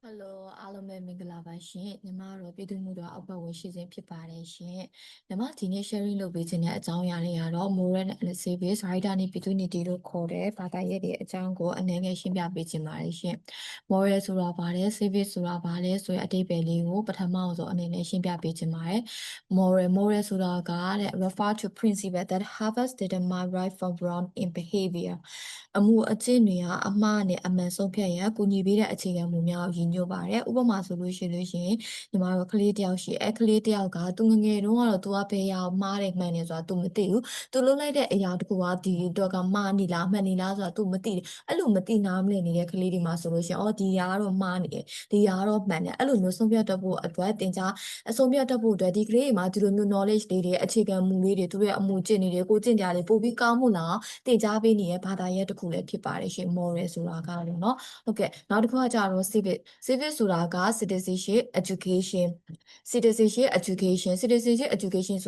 Hello အားလုံးပဲမင်္ဂလာပါရှင်ညီမတို့ပြည်သူ့မှုတော်အောက်ဘက်ဝင်ရှိခြင်းဖြစ်ပါတယ်ရှင်ညီမဒီနေ့ sharing လုပ်ပေးခြင်းတဲ့အကြောင်းအရာလေးကတော့ moral analysis writer နဲ့ပြည်သူ့နေတီလို့ခေါ်တဲ့ဘာသာရပ်တွေအကြောင်းကိုအနည်းငယ်ရှင်းပြပေးခြင်းပါတယ်ရှင် moral ဆိုတာဘာလဲ civic ဆိုတာဘာလဲဆိုတဲ့အဓိပ္ပာယ်လေးကိုပထမဆုံးအနေနဲ့ရှင်းပြပေးခြင်းပါတယ် moral ဆိုတာကတဲ့ refer to principle that have us determine right from wrong in behavior အမှုအကျင့်တွေကအမှားနဲ့အမှန်ဆုံးဖြတ်ရန်ကူညီပေးတဲ့အခြေခံမူများကိုရည်ညွှန်းပါတယ်ဥပမာဆိုလို့ရှိရင်ညီမတို့ကလေးတယောက်ရှိအဲ့ကလေးတယောက်ကသူငငယ်တုန်းကတော့သူကဘယ်ရောက်မှားတယ်မှန်တယ်ဆိုတာသူမသိဘူးသူလုပ်လိုက်တဲ့အရာတခုကဒီအတွက်ကမှားနေလားမှန်နေလားဆိုတာသူမသိတယ်အဲ့လိုမသိနားမလည်နေတဲ့ကလေးတွေမှာဆိုလို့ရှိရင်ဒီຢာကတော့မှားနေတယ်ဒီຢာကတော့မှန်တယ်အဲ့လိုမျိုးဆုံးဖြတ်တတ်ဖို့အတွက်သင်ကြားအဆုံးဖြတ်တတ်ဖို့အတွက်ဒီကလေးတွေမှာဒီလိုမျိုး knowledge လေးတွေအခြေခံမူလေးတွေသူတို့ရဲ့အမှုကျင့်နေတွေကိုကျင့်ကြတယ်ပို့ပြီးကောင်းမှုလားသင်ကြားပေးနေတဲ့ဘာသာရပ်တစ်ခုလည်းဖြစ်ပါတယ်ရှင် moral ဆိုတာကလည်းเนาะဟုတ်ကဲ့နောက်တစ်ခုကကြတော့ civic ဆိုတာက citizenship education ဆို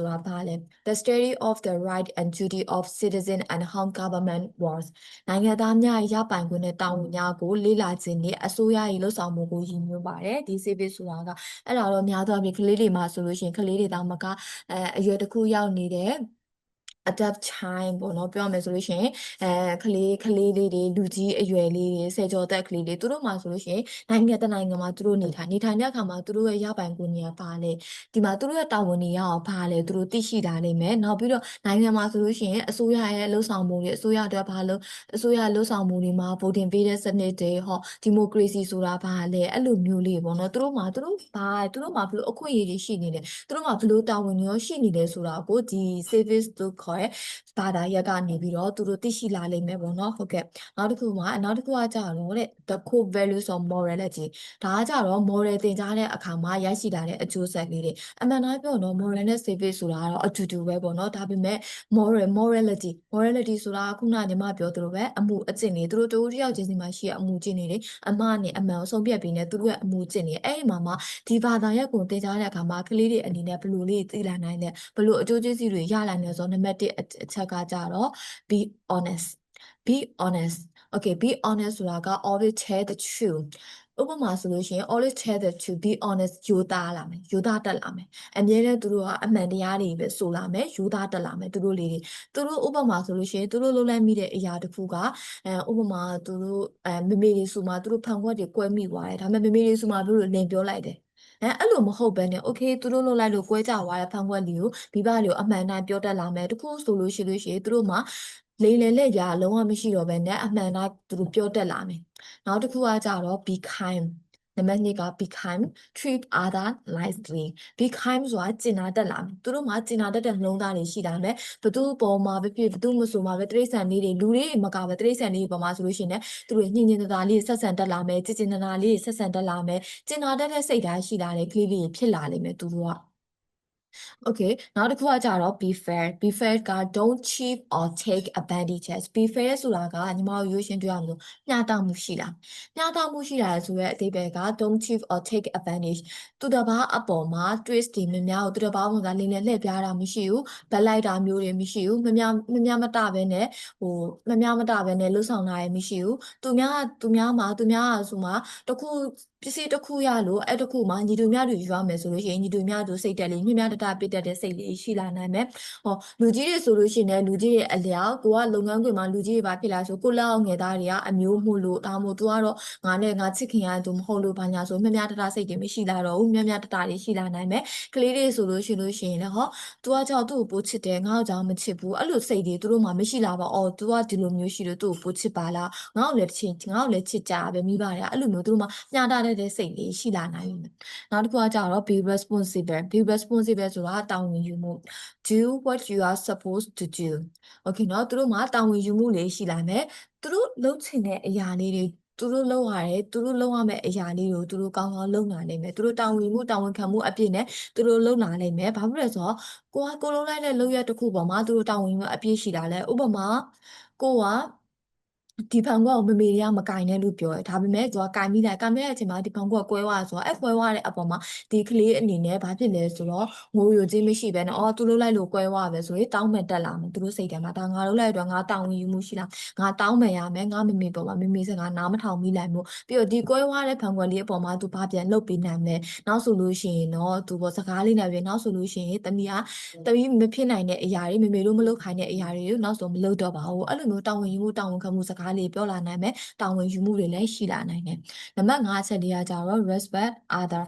တာဘာလဲ the study of the right and duty of citizen and how government works နိုင်ငံသားများရဲ့ရပိုင်ခွင့်နဲ့တာဝန်များကိုလေ့လာခြင်းနဲ့အစိုးရရဲ့လှုပ်ဆောင်မှုကိုရည်ညွှန်းပါတယ်ဒီ civic ဆိုတာကအဲ့ဒါတော့များသောအားဖြင့်ကလေးတွေမှာဆိုလို့ရှိရင်ကလေးတွေတောင်မကအရွယ်တစ်ခုရောက်နေတဲ့ adapt time ပေါ့နော်ပြောရမယ်ဆိုလို့ရှိရင်ကလေးလေးတွေလူကြီးအရွယ်လေးတွေဆယ်ကျော်သက်ကလေးတွေသူတို့မှာဆိုလို့ရှိရင်နိုင်ငံတနိုင်ငံမှာသူတို့နေထိုင်တဲ့အခါမှာသူတို့ရဲ့ရပိုင်ခွင့်တွေကဘာလဲဒီမှာသူတို့ရဲ့တာဝန်တွေရအောင်ဘာလဲသူတို့သိရှိတာလိမ့်မယ်နောက်ပြီးတော့နိုင်ငံမှာဆိုလို့ရှိရင်အစိုးရရဲ့လှုပ်ဆောင်မှုတွေအစိုးရအတွက်ဘာလို့အစိုးရလှုပ်ဆောင်မှုတွေမှာ voting ပေးတဲ့စနစ်တွေဒီမိုကရေစီဆိုတာဘာလဲအဲ့လိုမျိုးလေးပေါ့နော်သူတို့မှာဘယ်လိုအခွင့်အရေးတွေရှိနေလဲသူတို့မှာဘယ်လိုတာဝန်တွေရောရှိနေလဲဆိုတာကိုဒီ service လို့ခေါ်တဲ့ဘာသာရပ်ကနေပြီးတော့သူတို့သိရှိလာလိမ့်မယ်ပေါ့နော်ဟုတ်ကဲ့နောက်တစ်ခုကကြတော့တဲ့ the core values of morality ဒါကကြတော့ moral သင်ကြားတဲ့အခါမှာရရှိလာတဲ့အကျိုးဆက်လေးတွေအမှန်တိုင်းပြောတော့ moral နဲ့ civic ဆိုတာကတော့အတူတူပဲပေါ့နော်ဒါပေမဲ့ morality ဆိုတာကခုနညီမပြောသလိုပဲအမှုအကျင့်တွေသူတို့တူတူတယောက်ချင်းစီမှာရှိတဲ့အမှုကျင့်တွေအမှားနဲ့အမှန်ကိုဆုံးဖြတ်ပြီးနေသူတို့ရဲ့အမှုကျင့်တွေအဲ့ဒီမှာဒီဘာသာရပ်ကိုသင်ကြားတဲ့အခါမှာကလေးတွေအနေနဲ့ဘယ်လိုလေးသိလာနိုင်လဲဘယ်လိုအကျိုးကျေးဇူးတွေရလာလဲဆိုတော့နံပါတ်1အချက်ကကြတော့ be honest be honest okay be honest ဆိုတာက always tell the truth ဥပမာဆိုလို့ရှိရင် always tell the truth be honest ယူသားလာမယ်ယူသားတက်လာမယ်အမြဲတမ်းသူတို့ကအမှန်တရားတွေပဲဆိုလာမယ်ယူသားတက်လာမယ်သူတို့လေးတွေသူတို့ဥပမာဆိုလို့ရှိရင်သူတို့လုံးလိုက်မိတဲ့အရာတစ်ခုကဥပမာသူတို့မေမေတွေဆိုမှသူတို့ဖန်ခွက်တွေကွဲမိသွားတယ်ဒါပေမဲ့မေမေတွေဆိုမှသူတို့လင်ပြောလိုက်တယ်အဲ့လိုမဟုတ်ဘဲနဲ့ okay သူတို့လုပ်လိုက်လို့ကွဲကြသွားတဲ့ဖန်ခွက်လေးကိုမိဘတွေကိုအမှန်တိုင်းပြောတတ်လာမယ်တခုဆိုလို့ရှိရင်သူတို့မှာလိမ်လည်လက်ရာလုံးဝမရှိတော့ဘဲနဲ့အမှန်တိုင်းသူတို့ပြောတတ်လာမယ်နောက်တစ်ခုကကြတော့ be kind နံပါတ်2က be kind treat other nicely be kind ဆိုတာကျင်နာတတ်လာမယ်သူတို့မှာကျင်နာတတ်တဲ့နှလုံးသားတွေရှိလာမယ်ဘသူပေါ်မှာပဲဖြစ်ဘသူမဆိုမှာပဲတိရစ္ဆာန်လေးတွေလူတွေမကပဲတိရစ္ဆာန်လေးတွေပေါ်မှာဆိုလို့ရှိရင်သူတို့ညင်ညင်သာလေးဆက်ဆံတတ်လာမယ်ကြည်ကြည်နာနာလေးဆက်ဆံတတ်လာမယ်ကျင်နာတတ်တဲ့စိတ်ဓာတ်ရှိလာတဲ့ကလေးလေးဖြစ်လာလိမ့်မယ်သူတို့က Okay နောက်တစ်ခုကကြတော့ be fair က don't cheat or take advantages be fair ဆိုတာကညီမတို့ရိုးရှင်းပြောရမလို့မျှတမှုရှိလားမျှတမှုရှိလားဆိုရဲအဓိပ္ပာယ်က don't cheat or take advantage သူတစ်ပါးအပေါ်မှာ twist တွေမများဘူးသူတစ်ပါးကလိမ်လည်လှည့်ပြားတာမရှိဘူးဗက်လိုက်တာမျိုးတွေမရှိဘူးမများမတပဲနဲ့မများမတပဲနဲ့လှုပ်ဆောင်တာရမရှိဘူးသူများဆိုမှတခုပစ္စည်းတစ်ခုရလို့အဲ့တစ်ခုမှာညီတူမျှတူယူရမယ်ဆိုလို့ရှိရင်ညီတူမျှတူစိတ်တက်လေးမျှမျှတတပြည့်တတ်တဲ့စိတ်လေးရှိလာနိုင်မယ်လူကြီးတွေဆိုလို့ရှိရင်လူကြီးတွေအလျောက်ကိုကလုပ်ငန်းခွင်မှာလူကြီးတွေပါဖြစ်လာဆိုကိုလက်အောင်ငယ်သားတွေကအမျိုးမှုလို့ဒါမှမဟုတ်သူကတော့ငါနဲ့ငါချစ်ခင်ရသူမဟုတ်လို့ဘာညာဆိုမျှမျှတတစိတ်တွေမရှိလာတော့ဘူးမျှမျှတတတွေရှိလာနိုင်မယ်ကလေးတွေဆိုလို့ရှိရင်လည်းသူကကြောက်သူ့ကိုပိုချစ်တယ်ငါ့ကိုကြောက်မချစ်ဘူးအဲ့လိုစိတ်တွေသူတို့မှမရှိလာပါသူကဒီလိုမျိုးရှိလို့သူ့ကိုပိုချစ်ပါလားငါ့ကိုလည်းချစ်ကြပဲမိပါတယ်အဲ့လိုမျိုးသူတို့မှမျှတတဲ့စိတ်လေးရှိလာနိုင်တယ်နောက်တစ်ခုကကြတော့ be responsible ဆိုတာတာဝန်ယူမှု do what you are supposed to do okay เนาะသူတို့မှာတာဝန်ယူမှုလေးရှိလာမယ်သူတို့လုပ်ချင်တဲ့အရာလေးတွေသူတို့လုပ်ရတယ်သူတို့လုပ်ရမယ့်အရာလေးကိုသူတို့ကောင်းကောင်းလုပ်နိုင်နိုင်မယ်သူတို့တာဝန်ယူမှုတာဝန်ခံမှုအပြည့်နဲ့သူတို့လုပ်နိုင်နိုင်မယ်ဘာဖြစ်လဲဆိုတော့ကိုလုံးလိုက်တဲ့လုပ်ရက်တစ်ခုပေါ်မှာသူတို့တာဝန်ယူမှုအပြည့်ရှိလာလဲဥပမာကိုက ဒီဖန်ကွာကိုမမေတွေကမကင်နဲ့လို့ပြောတယ်ဒါပေမဲ့သူကကင်မိတယ်ကင်မိတဲ့အချိန်မှာဒီဖန်ကွာကွဲသွားဆိုတော့ကွဲသွားတဲ့အပေါ်မှာဒီကလေးအနေနဲ့ဘာဖြစ်လဲဆိုတော့ငိုယိုခြင်းမရှိဘဲနဲ့အော်သူတို့လိုက်လို့ကွဲသွားပဲဆိုရင်တောင်းမဲ့တက်လာမယ်သူတို့စိတ်ထဲမှာဒါငါတို့လိုက်တော့ငါတောင်းဝင်ယူမှုရှိလားငါတောင်းမဲ့ရမယ်ငါမမေပေါ်မှာမမေစကားနားမထောင်မိလိုက်မို့ပြီးတော့ဒီကွဲသွားတဲ့ဖန်ကွာလေးအပေါ်မှာသူဘာပြန်လုပ်ပေးနိုင်မလဲနောက်ဆိုလို့ရှိရင်တော့သူပေါ်စကားလေးနဲ့ပဲနောက်ဆိုလို့ရှိရင်တမီးမဖြစ်နိုင်တဲ့အရာတွေမေတို့မလုပ်ခိုင်းတဲ့အရာတွေကိုနောက်ဆိုမလုပ်တော့ပါဘူးအဲ့လိုမျိုးတောင်းဝင်ယူမှုတောင်းဝင်ခံမှုစကားလေးပြောလာနိုင်မယ်တာဝန်ယူမှုတွေလည်းရှိလာနိုင်တယ်။နံပါတ်5အချက်လေးကကြတော့ respect other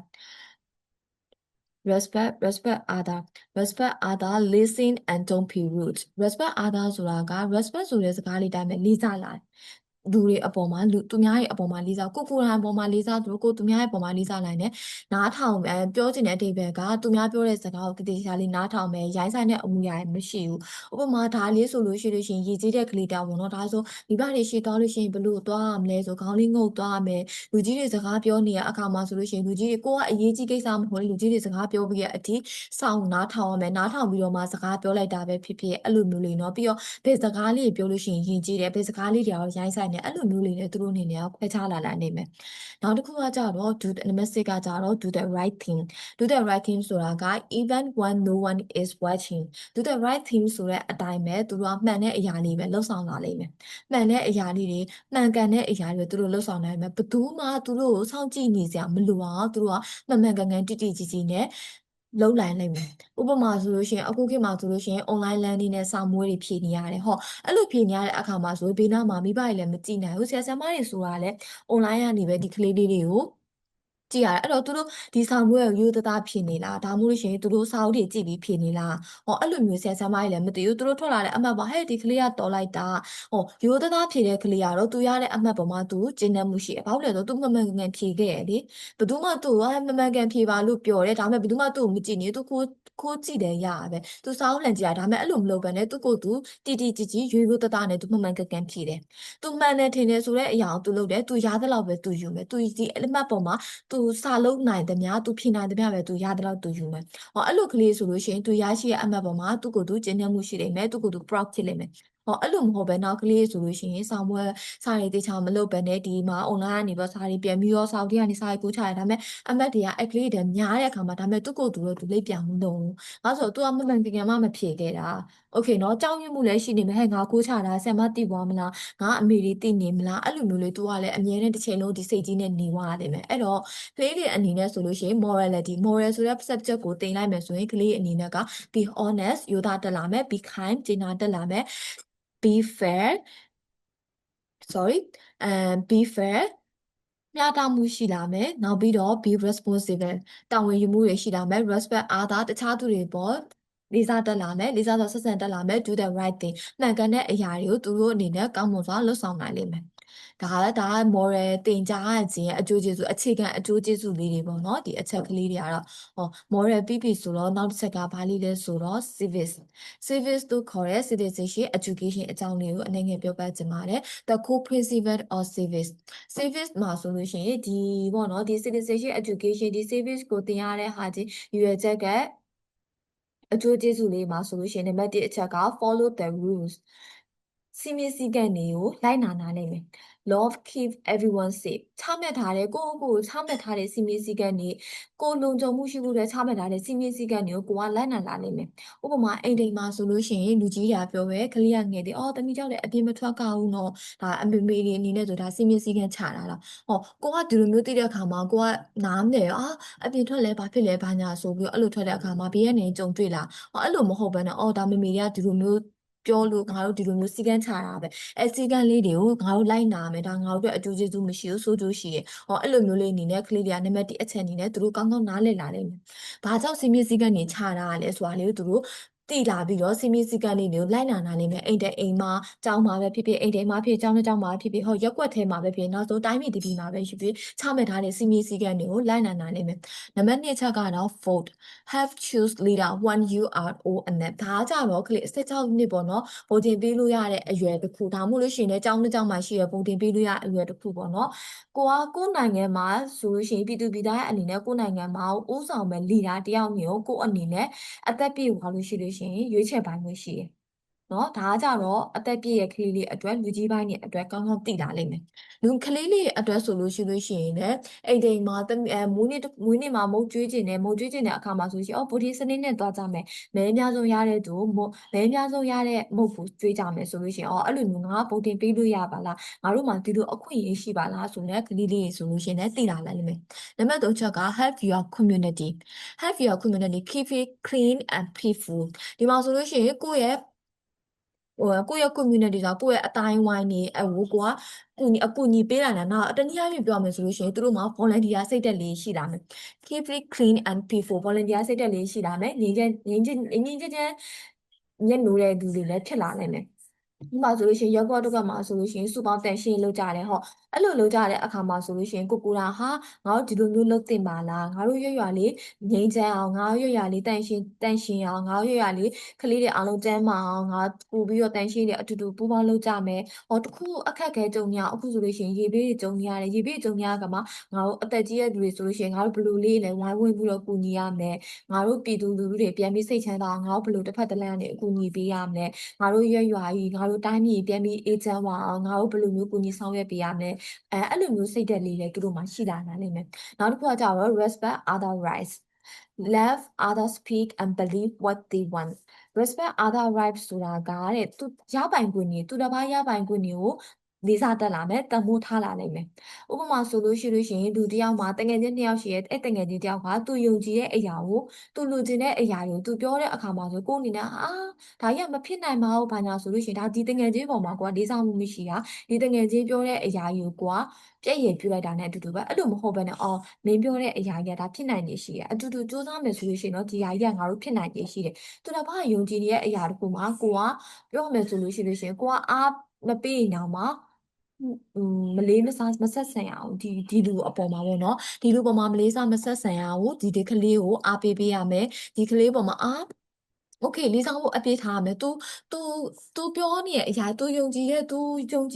respect other listen and don't be rude respect other ဆိုတာက respect ဆိုတဲ့စကားလေးတိုင်းပဲလေးစားလာလူတွေအပေါ်မှာသူများရဲ့အပေါ်မှာလေးစားကိုယ်တိုင်အပေါ်မှာလေးစားသူတို့သူများရဲ့အပေါ်မှာလေးစားနိုင်တယ်နားထောင်ပြောချင်တဲ့အဓိပ္ပာယ်ကသူများပြောတဲ့စကားကိုတည်တည်ချာလေးနားထောင်မယ်ရိုင်းဆိုင်တဲ့အမှုရာမရှိဘူးဥပမာဒါလေးဆိုလို့ရှိရင်ရည်ကြီးတဲ့ကလေးတောင်ပေါ့နော်ဒါဆိုမိဘတွေရှိသွားလို့ရှိရင်ဘလို့သွားရမလဲဆိုခေါင်းလေးငုပ်သွားရမယ်လူကြီးတွေစကားပြောနေရအခါမှာဆိုလို့ရှိရင်လူကြီးတွေကိုကအရေးကြီးကိစ္စမဟုတ်ဘူးလူကြီးတွေစကားပြောပြီးတဲ့အထိစောင့်နားထောင်ရမယ်နားထောင်ပြီးတော့မှစကားပြောလိုက်တာပဲဖြစ်ဖြစ်အဲ့လိုမျိုးလေးเนาะပြီးတော့ဘယ်စကားလေးပြောလို့ရှိရင်ယဉ်ကျေးတယ်ဘယ်စကားလေးတွေရောရိုင်းဆိုင်တယ်အဲ့လိုမျိုးလေးနဲ့သူတို့အနေနဲ့ခွဲခြားလာနိုင်နေမယ်နောက်တစ်ခုကကြတော့ နံပါတ်6ကကြတော့ do the right thing do the right thing ဆိုတာက even when no one is watching do the right thing ဆိုတဲ့အတိုင်းပဲသူတို့ကမှန်တဲ့အရာလေးပဲလှုပ်ဆောင်လာလိမ့်မယ်မှန်တဲ့အရာလေးတွေမှန်ကန်တဲ့အရာတွေသူတို့လှုပ်ဆောင်နိုင်မယ်ဘယ်သူမှသူတို့ကိုစောင့်ကြည့်နေစရာမလိုအောင်သူတို့ကမှန်မှန်ကန်ကန်တိတိကျကျနဲ့လုံးလိုက်လိမ့်မယ်ဥပမာဆိုလို့ရှိရင်အခုခေတ်မှာဆိုလို့ရှိရင် online learning နဲ့စာမွေးတွေဖြည့်နေရတယ်ဟောအဲ့လိုဖြည့်နေရတဲ့အခါမှာဆိုဘေးနားမှာမိဘတွေလည်းမကြည့်နိုင်ဘူးဆရာဆရာမတွေဆိုတာလည်း online ကနေပဲဒီကလေးလေးတွေကိုကြည့်ရတယ်အဲ့တော့သူတို့ဒီစာမွေးကိုရိုးသားသားဖြေနေလားဒါမှမဟုတ်လို့ရှိရင်သူတို့စာအုပ်တွေကြည့်ပြီးဖြေနေလားဟောအဲ့လိုမျိုးဆရာဆရာမကြီးလည်းမသိဘူးသူတို့ထွက်လာတဲ့အမှတ်ပါဟဲ့ဒီကလေးကတော်လိုက်တာဟောရိုးသားသားဖြေတဲ့ကလေးကတော့သူရတဲ့အမှတ်ပေါ်မှာသူကျင့်တတ်မှုရှိတယ်ဘာလို့လဲဆိုတော့သူမှန်မှန်ကန်ကန်ဖြေခဲ့ရလေဘယ်သူမှသူ့ကိုမှန်မှန်ကန်ဖြေပါလို့ပြောတယ်ဒါပေမဲ့ဘယ်သူမှသူ့ကိုမကြည့်နေသူခိုးကြည့်တယ်ရပဲသူစာအုပ်လန်ကြည့်ရဒါပေမဲ့အဲ့လိုမလုပ်ဘဲနဲ့သူကိုသူတီတီကြည်ကြည်ရိုးရိုးသားသားနဲ့သူမှန်မှန်ကန်ကန်ဖြေတယ်သူမှန်တယ်ထင်တယ်ဆိုတဲ့အရာကိုသူလုပ်တယ်သူရသလောက်ပဲသူယူမယ်သူဒီအမှတ်ပေါ်မှာသူစာလုံးနိုင်သမျှသူဖြေနိုင်သမျှပဲသူရသလောက်သူယူမယ်ဟောအဲ့လိုကလေးဆိုလို့ရှိရင်သူရရှိတဲ့အမှတ်ပေါ်မှာသူကိုယ်သူကျင့်တတ်မှုရှိနေမယ်သူကိုယ်သူ proud ဖြစ်နေမယ်ဟောအဲ့လိုမဟုတ်ဘဲနောက်ကလေးဆိုလို့ရှိရင်စာမွေးစာရေးတေချာမလုပ်ဘဲနဲ့ဒီမှာ online ကနေပြီးစာရေးပြန်ပြီးတော့စာအုပ်တွေကနေစာရေးကိုချရတယ်ဒါပေမဲ့အမှတ်တွေကအဲ့ကလေးတွေများတဲ့အခါမှာဒါပေမဲ့သူကိုယ်သူတော့သူလိပ်ပြန်မလုပ်ဘူး။အဲဆိုသူကမမှန်ကန်ကန်မှမဖြေခဲ့တာ။ Okay เนาะကြောက်ရွံ့မှုလည်းရှိနေမယ်ဟဲ့ငါကိုချတာဆရာမသိသွားမလားငါအမေတွေသိနေမလားအဲ့လိုမျိုးလေးသူကလည်းအမြဲတမ်းတစ်ချိန်လုံးဒီစိတ်ကြီးနဲ့နေဝရတယ်မယ်။အဲ့တော့ကလေးတွေအနေနဲ့ဆိုလို့ရှိရင် morality moral ဆိုတဲ့ subject ကိုတင်လိုက်မယ်ဆိုရင်ကလေးအနေနဲ့က be honest ရိုးသားတက်လာမယ် be kind ကျင်နာတက်လာမယ် be fair sorry be fair မျှတမှုရှိလာမယ်နောက်ပြီးတော့ be responsible တာဝန်ယူမှုတွေရှိလာမယ် respect other တခြားသူတွေပေါ်လေးစားတက်လာမယ်လေးစားစွာဆက်ဆံတက်လာမယ် do the right thing မှန်ကန်တဲ့အရာတွေကိုသူတို့အနေနဲ့ကောင်းမွန်စွာလုပ်ဆောင်နိုင်လိမ့်မယ်ဒါက moral တင်ကြားခြင်းရဲ့အကျိုးကျေးဇူးအခြေခံအကျိုးကျေးဇူးလေးတွေပေါ့နော်ဒီအချက်ကလေးတွေကတော့ဟော moral ပြီးပြီဆိုတော့နောက်တစ်ချက်ကဘာလေးလဲဆိုတော့ civics တို့ခေါ်တဲ့ citizenship education အကြောင်းလေးကိုအနေငယ်ပြောပြချင်ပါတယ် the core principle of civics မှာဆိုလို့ရှိရင်ဒီပေါ့နော်ဒီ citizenship education ဒီ civics ကိုသင်ရတဲ့ဟာကြီးရွယ်ချက်က အကျိုးကျေးဇူးလေးမှာဆိုလို့ရှိရင်နံပါတ်1အချက်က follow the rules စီမင်းစည်းကမ်းတွေကိုလိုက်နာနာနိုင်မယ် love keep everyone safe ချမှတ်ထားတဲ့ကိုချမှတ်ထားတဲ့စီမင်းစည်းကမ်းတွေကိုလုံခြုံမှုရှိဖို့အတွက်ချမှတ်ထားတဲ့စီမင်းစည်းကမ်းတွေကိုကိုကလိုက်နာလာနိုင်မယ်ဥပမာအိမ်တိမ်မှာဆိုလို့ရှိရင်လူကြီးတွေကပြောပဲကလေးကငယ်တယ်အော်တမီးကြောက်တယ်အပြင်မထွက်ကြဘူးနော်ဒါအမေမေတွေအနေနဲ့ဆိုဒါစီမင်းစည်းကမ်းချတာလားဟောကိုကဒီလိုမျိုးသိတဲ့အခါမှာကိုကနားမလဲအာအပြင်ထွက်လဲဘာဖြစ်လဲဘာညာဆိုပြီးအဲ့လိုထွက်တဲ့အခါမှာဘေးကနေကြုံတွေ့လာအဲ့လိုမဟုတ်ဘဲနဲ့အော်ဒါမေမေတွေကဒီလိုမျိုးပြောလို့ငါတို့ဒီလိုမျိုးစီကန်းချတာပဲအဲစီကန်းလေးတွေကိုငါတို့လိုက်နာမယ်ဒါငါတို့အတွက်အကျိုးကျေးဇူးမရှိဘူးဆိုးကျိုးရှိတယ်ဟောအဲ့လိုမျိုးလေးအနေနဲ့ကလေးတွေကနံပါတ်1အချက်အနေနဲ့သူတို့ကောင်းကောင်းနားလည်လာလိမ့်မယ်ဘာကြောင့်စီမင်းစီကန်းနေချတာလဲဆိုတာလေးကိုသူတို့တည်လာပြီးတော့စီမင်းစည်းကမ်းလေးတွေကိုလိုက်နာနာလိမ့်မယ်အိမ်တဲ့အိမ်မှာကျောင်းမှာပဲဖြစ်ဖြစ်အိမ်တဲ့မှာဖြစ်ကျောင်းတဲ့ကျောင်းမှာဖြစ်ဖြစ်ဟောရက်ွက်ထဲမှာပဲဖြစ်နောက်ဆုံးတိုင်းပြည်တပြည်မှာပဲရှိဖြစ်ချမှတ်ထားတဲ့စီမင်းစည်းကမ်းတွေကိုလိုက်နာနာလိမ့်မယ်နံပါတ်2ချက်ကတော့ vote have choose leader when you are old enough ဒါကြတော့ကလေး16နှစ်ပေါ့နော်ပုံတင်ပေးလို့ရတဲ့အရွယ်တစ်ခုဒါမှမဟုတ်လို့ရှိရင်လည်းကျောင်းတစ်ကျောင်းမှာရှိရပုံတင်ပေးလို့ရအရွယ်တစ်ခုပေါ့နော်ကိုနိုင်ငံမှာဆိုလို့ရှိရင်ပြည်သူပြည်သားရဲ့အနေနဲ့ကိုနိုင်ငံမှာဦးဆောင်မဲ့ leader တယောက်မျိုးကိုအနေနဲ့အသက်ပြည့်သွားလို့ရှိလို့ရှိရင်ရွေးချယ်ပိုင်ခွင့်ရှိတယ် နော်ဒါကကြတော့အသက်ပြည့်ရဲ့ကလေးလေးအတွက်လူကြီးပိုင်းတွေအတွက်ကောင်းကောင်းသိလာလိမ့်မယ်လူကလေးလေးအတွက်ဆိုလို့ရှိရင်လည်းအိမ်တိမ်မှာမွေးနေ့မှာမုတ်ကျွေးခြင်းနဲ့အခါမှာဆိုရှင်ဗိုလ်ဒီစနစ်နဲ့သွားကြမယ်မဲအများဆုံးရတဲ့သူမဲအများဆုံးရတဲ့မုတ်ကိုကျွေးကြမယ်ဆိုလို့ရှိရင်အဲ့လိုမျိုးငါဗုဒ္ဓင်ပေးလို့ရပါလားငါတို့မှာဒီလိုအခွင့်အရေးရှိပါလားဆိုတော့ကလေးလေးဆိုလို့ရှိရင်လည်းသိလာလိမ့်မယ်နံပါတ်3ချက်က help your community keep it clean and peaceful ဒီမှာဆိုလို့ရှိရင်ကိုယ့်ရဲ့community ဆိုတာကိုယ့်ရဲ့အတိုင်းဝိုင်းနေကိုကအကူအညီပေးတာနော်တနည်းအားဖြင့်ပြောမယ်ဆိုလို့ရှိရင်သူတို့မှာ volunteer စိတ်သက်လေးရှိလာမယ် keep it clean and peaceful volunteer စိတ်သက်လေးရှိလာမယ်ငြိမ်းချမ်းညက်နိုးတဲ့လူတွေလည်းဖြစ်လာနိုင်တယ်ဒီမှာဆိုလို့ရှိရင်ရက်ကွက်တော့မှာဆိုလို့ရှိရင်စူပေါင်းတန်ရှင်းလုပ်ကြတယ်ဟောအဲ့လိုလုပ်ကြတဲ့အခါမှာဆိုလို့ရှိရင်ကိုကိုရာဟာငါတို့ဒီလိုမျိုးလုပ်တင်ပါလားငါတို့ရွလေးငိမ့်ချမ်းအောင်ငါတို့ရွလေးတန်ရှင်းအောင်ငါတို့ရွလေးကလေးတွေအားလုံးတန်းမအောင်ငါပို့ပြီးတော့တန်ရှင်းတွေအတူတူပူးပေါင်းလုပ်ကြမယ်ဟောတခုအခက်ခဲကြုံရအခုဆိုလို့ရှိရင်ရေဘေးတွေကြုံရတယ်ရေဘေးကြုံရကမှငါတို့အသက်ကြီးတဲ့လူတွေဆိုလို့ရှိရင်ငါတို့ဘယ်လိုလေးလဲဝိုင်းဝန်းပြီးတော့ကူညီရမယ်ငါတို့ပြည်သူလူထုတွေပြန်ပြီးစိတ်ချမ်းသာအောင်ငါတို့ဘယ်လိုတစ်ဖက်တစ်လမ်းနဲ့အကူအညီပေးရမလဲငါတို့ရွကြီးငါတို့တိုင်းပြည်ပြန်ပြီးအေးချမ်းအောင်ငါတို့ဘယ်လိုမျိုးကူညီဆောင်ရွက်ပေးရမလဲအဲ့လိုမျိုးစိတ်သက်လေးတွေသူတို့မှရှိလာနိုင်လိမ့်မယ်နောက်တစ်ခုကကြတော့ respect other rights love others speak and believe what they want respect other rights ဆိုတာကတဲ့သူရပိုင်ခွင့်နေသူတစ်ပါးရပိုင်ခွင့်တွေကိုလေးစားတတ်လာမယ်တန်ဖိုးထားလာနိုင်မယ်ဥပမာဆိုလို့ရှိရင်လူတစ်ယောက်မှာတငယ်ချင်းတစ်ယောက်ရှိရဲ့အဲ့တငယ်ချင်းတစ်ယောက်ကသူယုံကြည်တဲ့အရာကိုသူလူချင်တဲ့အရာတွေကိုသူပြောတဲ့အခါမှာဆိုကိုယ်အနေနဲ့ဒါကြီးကမဖြစ်နိုင်ပါဘူးဘာညာဆိုလို့ရှိရင်ဒါဒီတငယ်ချင်းပေါ်မှာကိုကလေးစားမှုမရှိတာဒီတငယ်ချင်းပြောတဲ့အရာကြီးကိုပြည့်ရည်ပြလိုက်တာနဲ့အတူတူပဲအဲ့လိုမဟုတ်ဘဲနဲ့မင်းပြောတဲ့အရာကြီးကဒါဖြစ်နိုင်နေရှိတယ်အတူတူစူးစမ်းမယ်ဆိုလို့ရှိရင်တော့ဒီအရာကြီးကငါတို့ဖြစ်နိုင်နေရှိတယ်သူတစ်ပါးယုံကြည်နေတဲ့အရာတစ်ခုမှာကိုကပြောမယ်ဆိုလို့ရှိရင်ကိုကအားမပေးရင်တော့မှမလေးမစားမဆက်ဆံရအောင်ဒီလူအပေါ်မှာပေါ့နော်ဒီလူပေါ်မှာမလေးစားမဆက်ဆံရအောင်ဒီကလေးကိုအားပေးပေးရမယ်ဒီကလေးပေါ်မှာโอเคလေးစားဖို့အပြေးထားရမယ် तू ပြောနေတဲ့အရာ तू ယုံက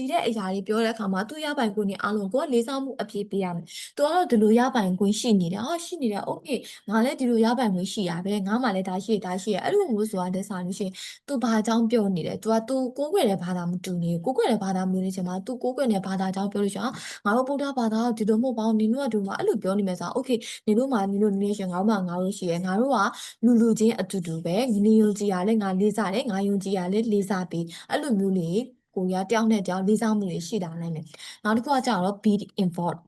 ြည်တဲ့အရာတွေပြောတဲ့အခါမှာ तू ရပိုင်ခွင့်နေအားလုံးကိုလေးစားမှုအပြေးပေးရမယ် तू ကတော့ဒီလိုရပိုင်ခွင့်ရှိနေတယ်ရှိနေတယ်โอเคငါလည်းဒီလိုရပိုင်ခွင့်ရှိရပဲငါမှလည်းဒါရှိရအဲ့လိုမျိုးဆိုတာလက်စားလို့ရှိရင် तू ဘာအကြောင်းပြောနေတယ် तू ကိုးကွယ်တဲ့ဘာသာမတူနေကိုးကွယ်တဲ့ဘာသာမျိုးနေချင်မှာ तू ကိုးကွယ်တဲ့ဘာသာအကြောင်းပြောလို့ရှိရင်ငါတို့ဗုဒ္ဓဘာသာဒီလိုမဟုတ်ပါဘူးနင်တို့ကဒီမှာအဲ့လိုပြောနေမယ်ဆိုโอเคနင်တို့မှာနင်တို့နေရှင်ငါတို့ရှိရငါတို့ကလူချင်းအတူတူပဲနင်ယုံကြည်ရလဲငါလေးစားတယ်ငါယုံကြည်ရလဲလေးစားပြီးအဲ့လိုမျိုးလေးကိုရတယောက်နဲ့တယောက်လေးစားမှုတွေရှိတာနိုင်တယ်နောက်တစ်ခုကကြတော့ be involved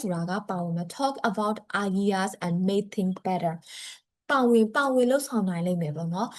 ဆိုတာကပါဝင်မယ် talk about ideas and make things better ပါဝင်လှုပ်ဆောင်နိုင်လိမ့်မယ်ပေါ့နော်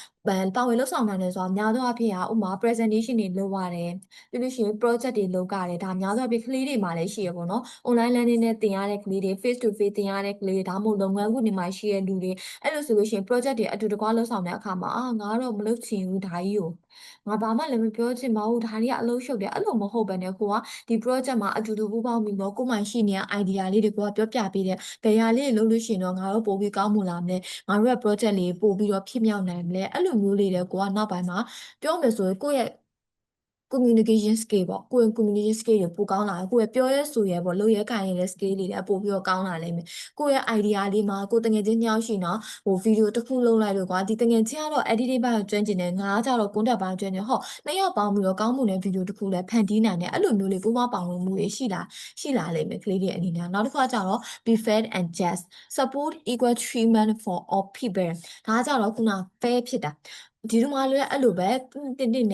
ပါဝင်လှုပ်ဆောင်နိုင်တယ်ဆိုတာများသောအားဖြင့်ဥမာ presentation တွေလုပ်ရတယ်ပြီးလို့ရှိရင် project တွေလုပ်ကြတယ်ဒါများသောအားဖြင့်ကလေးတွေမှာလည်းရှိရပေါ့နော် online learning နဲ့သင်ရတဲ့ကလေးတွေ face to face သင်ရတဲ့ကလေးတွေဒါမှမဟုတ်လုပ်ငန်းခွင်တွေမှာရှိတဲ့လူတွေအဲ့လိုဆိုလို့ရှိရင် project တွေအတူတကွလှုပ်ဆောင်တဲ့အခါမှာငါတော့မလုပ်ချင်ဘူးဒါကြီးကိုငါဘာမှလည်းမပြောချင်ပါဘူးဒါကြီးကအလုပ်ရှုပ်တယ်အဲ့လိုမဟုတ်ဘဲနဲ့ကိုကဒီ project မှာအတူတူပူးပေါင်းပြီးတော့ကိုယ်မှရှိနေတဲ့ idea လေးတွေကိုပြောပြပေးတယ်ဘယ်ဟာလေးလုပ်လို့ရှိရင်တော့ငါတို့ပို့ပြီးကောင်းမှုလာမလဲငါတို့ရဲ့ project လေးပို့ပြီးတော့ဖြစ်မြောက်နိုင်မလဲအဲ့လိုမျိုးလေးတွေကိုကနောက်ပိုင်းမှာပြောမယ်ဆိုရင်ကိုယ့်ရဲ့ communication skill ပေါ့ကိုယ့်ရဲ့ communication skill တွေပိုကောင်းလာတယ်ကိုယ့်ရဲ့ပြောရဲဆိုရဲပေါ့လုပ်ရဲကိုင်ရဲတဲ့ skill တွေလည်းပိုပြီးတော့ကောင်းလာလိမ့်မယ်ကိုယ့်ရဲ့ idea လေးမှာကိုယ်တကယ်ချင်းညောင်းရှိနော်ဗီဒီယိုတစ်ခုလုပ်လိုက်လို့ကွာဒီတကယ်ချင်းကတော့ editing ဘက်ကိုကျွမ်းကျင်တယ်ငါကကြတော့ content ဘက်ကိုကျွမ်းကျင်နှစ်ယောက်ပေါင်းပြီးတော့ကောင်းမှုနဲ့ဗီဒီယိုတစ်ခုလည်းဖန်တီးနိုင်တယ်အဲ့လိုမျိုးလေးပူးပေါင်းပါဝင်မှုတွေရှိလာလိမ့်မယ်ကလေးတွေအနေနဲ့နောက်တစ်ခါကျတော့ be fair and just support equal treatment for all people ဒါကကြတော့ခုန fair ဖြစ်တာဒီလိုမှလည်းအဲ့လိုပဲတင်းနဲ့မြ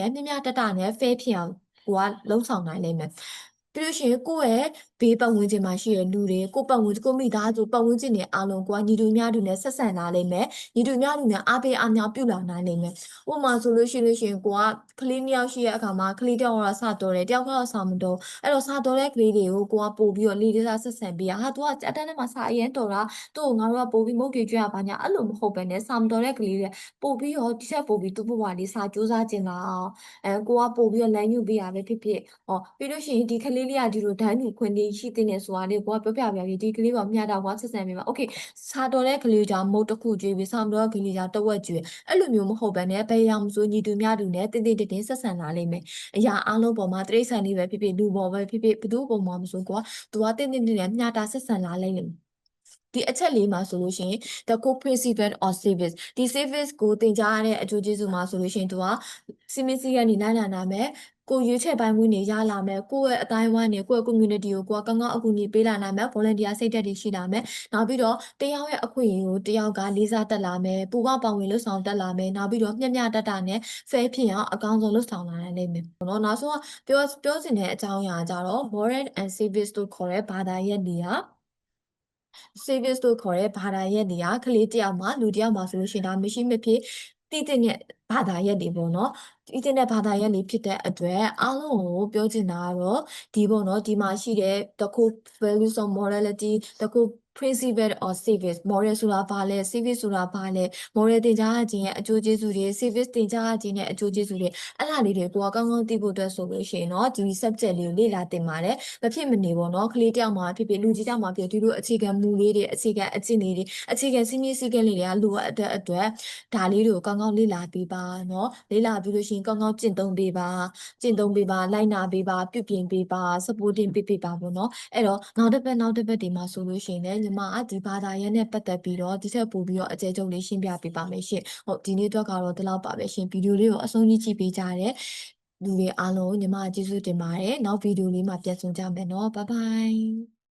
တနဲ့ fair ဖြစ်အောင်ကိုကလုံးဆောင်နိုင်လိမ့်မယ်ပြီးလို့ရှိရင်ကိုယ့်ရဲ့ဘေးပတ်ဝန်းကျင်မှာရှိတဲ့လူတွေကိုပတ်ဝန်းကျင်ကိုမိသားစုပတ်ဝန်းကျင်တွေအားလုံးကိုကညီတူများတူနဲ့ဆက်ဆံလာလိမ့်မယ်ညီတူများတူနဲ့အားပေးအားမြောက်ပြုလာနိုင်လိမ့်မယ်ဥပမာဆိုလို့ရှိရင်ကိုကကလေးနှစ်ယောက်ရှိတဲ့အခါမှာကလေးတစ်ယောက်ကစတော်တယ်တယောက်ကတော့စာမတော်အဲ့တော့စာတော်တဲ့ကလေးတွေကိုကိုကပို့ပြီးတော့လေးစားဆက်ဆံပေးသူကအတန်းထဲမှာစာအရင်တော်တာသူ့ကိုငါတို့ကပို့ပြီးမုတ်ကြွကြရပါညာအဲ့လိုမဟုတ်ပဲနဲ့စာမတော်တဲ့ကလေးတွေပို့ပြီးတော့ဒီချက်ပို့ပြီးသူ့ဘဝလေးစာကြိုးစားကျင်လာအောင်ကိုကပို့ပြီးတော့လမ်းညွှန်ပေးရပဲဖြစ်ပြီးလို့ရှိရင်ဒီကလေးလေးကဒီလိုဒန်းတူခွင့်လေးရှိတဲ့ဆိုတာလေးကိုကပြောပြပြပြီးဒီကလေးပေါ်မျှတာကွာဆက်ဆံပေးပါโอเคစာတော်တဲ့ကလေးကြောင့်မုတ်တစ်ခုကျွေးပြီးစာမတော်တဲ့ကလေးကြောင့်တဝက်ကျွေးအဲ့လိုမျိုးမဟုတ်ဘဲနဲ့ဘယ်ရောင်မစိုးညီတူမျှတူနဲ့တင်းဆက်ဆံလာလိမ့်မယ်အရာအားလုံးပေါ်မှာတိရစ္ဆာန်လေးပဲဖြစ်လူပေါ်ပဲဖြစ်ဘယ်သူ့ပုံမှာမစိုးကွာသူကတင်းနဲ့မျှတာဆက်ဆံလာလိမ့်မယ် ဒီအချက်လေးမှာဆိုလို့ရှိရင် the core principle of service ဒီ service ကိုသင်ကြားရတဲ့အကျိုးကျေးဇူးမှာဆိုလို့ရှိရင်သူကစီမင်းစည်းကမ်းနေလိုက်လာနိုင်မယ်ကိုရွေးချယ်ပိုင်းဝင်နေရလာမယ်ကိုယ့်ရဲ့အတိုင်းဝိုင်းနေကိုယ့်ရဲ့ community ကိုကိုယ်ကကောင်းကောင်းအကူအညီပေးလာနိုင်မယ် volunteer စိတ်ဓာတ်တွေရှိလာမယ်နောက်ပြီးတော့တယောက်ရဲ့အခွင့်အရေးကိုတယောက်ကလေးစားတက်လာမယ်ပူပေါင်းပါဝင်လှုပ်ဆောင်တက်လာမယ်နောက်ပြီးတော့မျှမျှတတနဲ့ fair ဖြစ်အောင်အကောင်းဆုံးလှုပ်ဆောင်လာနိုင်လိမ့်မယ်ပေါ့နော်နောက်ဆုံးကပြောချင်တဲ့အကြောင်းအရာကြတော့ moral and civics တို့ခေါ်တဲ့ဘာသာရပ်တွေကservice တို့ခေါ်တဲ့ဘာသာရပ်တွေကကလေးတယောက်မှာလူတယောက်မှာဆိုလို့ရှိရင်ဒါမရှိမဖြစ်တည်တဲ့ဘာသာရပ်တွေပေါ့နော်တည်တဲ့ဘာသာရပ်တွေဖြစ်တဲ့အတွက်အားလုံးကိုပြောချင်တာကတော့ဒီပေါ့နော်ဒီမှာရှိတဲ့ the core values of morality the core principle of civics moral ဆိုတာဘာလဲ civics ဆိုတာဘာလဲ moral သင်ကြားခြင်းရဲ့အကျိုးကျေးဇူးတွေ civics သင်ကြားခြင်းရဲ့အကျိုးကျေးဇူးတွေအဲ့ဒါလေးတွေကိုကောင်းကောင်းသိဖို့အတွက်ဆိုလို့ရှိရင်တော့ဒီ subject လေးကိုလေ့လာသင်ပါတယ်မဖြစ်မနေပေါ့နော်ကလေးတယောက်မှာဖြစ်ဖြစ်လူကြီးတယောက်မှာဖြစ်ဒီလိုအခြေခံမူလေးတွေအခြေခံအကျင့်လေးတွေအခြေခံစည်းမျဉ်းစည်းကမ်းလေးတွေကလိုအပ်တဲ့အတွက်ဒါလေးတွေကိုကောင်းကောင်းလေ့လာပေးပါနော်လေ့လာပြီးလို့ရှိရင်ကောင်းကောင်းကျင့်သုံးပေးပါလိုက်နာပေးပါပြုပြင်ပေးပါ supporting ပေးပါပေါ့နော်အဲ့တော့နောက်တစ်ပတ်ဒီမှာဆိုလို့ရှိရင်လည်းညီမကဒီဘာသာရပ်နဲ့ပတ်သက်ပြီးတော့ဒီထက်ပိုပြီးတော့အကျယ်ချုပ်လေးရှင်းပြပေးပါမယ်ရှင်ဟုတ်ဒီနေ့တော့ကတော့ဒီလောက်ပါပဲရှင်ဗီဒီယိုလေးကိုအဆုံးကြီးကြည့်ပေးကြတဲ့လူတွေအားလုံးညီမကျေးဇူးတင်ပါတယ်နောက်ဗီဒီယိုလေးမှာပြန်ဆုံကြမယ်နော်ဘိုင်ဘိုင်